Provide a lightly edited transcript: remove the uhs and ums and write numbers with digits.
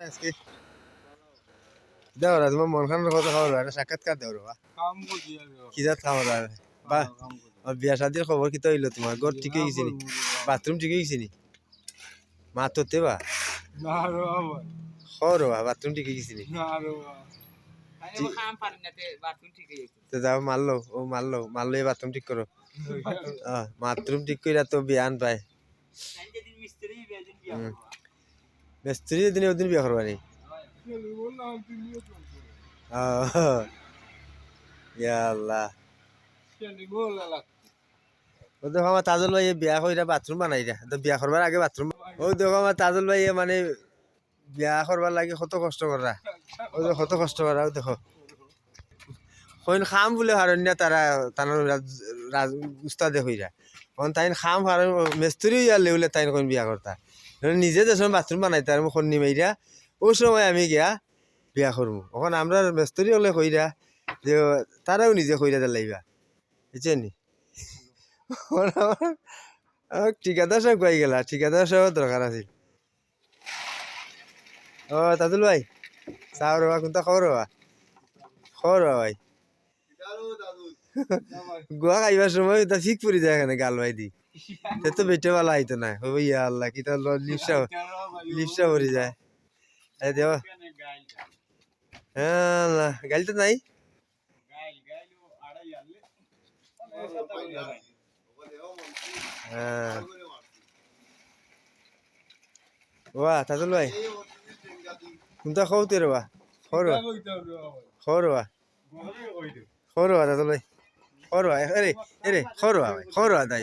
আজকে দেওরা তোমার মন খানের কথা খবর একটা সাক্ষাৎকার দেওয়া বা কি জাত খাবার বা বিয়া শাদির খবর কি হইলো তোমার ঘর ঠিকই গেছি নি বাথরুম ঠিকই গেছি নি মা তোতে বা খবর বা বাথরুম ঠিকই গেছি নি তো যাও মারলো এই বাথরুম ঠিক করো বাথরুম ঠিক কইরা তো বিয়ান পায় মিস্ত্রি দিন ওদিন বিয়া করবানি ইয়া আল্লাহ ও দেখো আমার তাজল ভাই বিয়া কইরা বাথরুম বানাই রা তো বিয়া করবার আগে বাথরুম ও দেখো আমার তাজল ভাই মানে বিয়া করবার লাগে কত কষ্ট করা ও দেখো কত কষ্ট করা ও দেখো কইন খাম বলে হারন না তারা তার উস্তাদে হইরা এখন তাই খাম হারন মিস্ত্রি ইয়ালে বলে তাই কোন বিয়া করতা নিজে যখন বাথরুম বানাইতে আর মুখ নিমাইরা ওই সময় আমি গিয়া বিয়া করবো এখন আমরা মিস্ত্রি হলে কইরা যে তারাও নিজে কইরা দিলাইবা বুঝছেন নি ঠিকাদার সব কই গেলা ঠিকাদার সব দরকার আছে ও তাজুল ভাই চাও রবা কোনটা খবর রবা খবর রবা ভাই গোয়া খাইবার সময় তা ঠিক পড়ি যায় এখানে গাল ভাই দি সে তো বেটে বেলা আইতো না ও ইয়া আল্লাহ কি তার লিপসা পড়ি যায় এই দেও হ্যাঁ আল্লাহ গাইল তো নাই হ্যাঁ ওয়া তাজুল ভাই কোনটা খবর রবা খবর খবর রবা খবর রবা তাজুল ভাই খবর এরে এরে খবর ভাই খবর দাই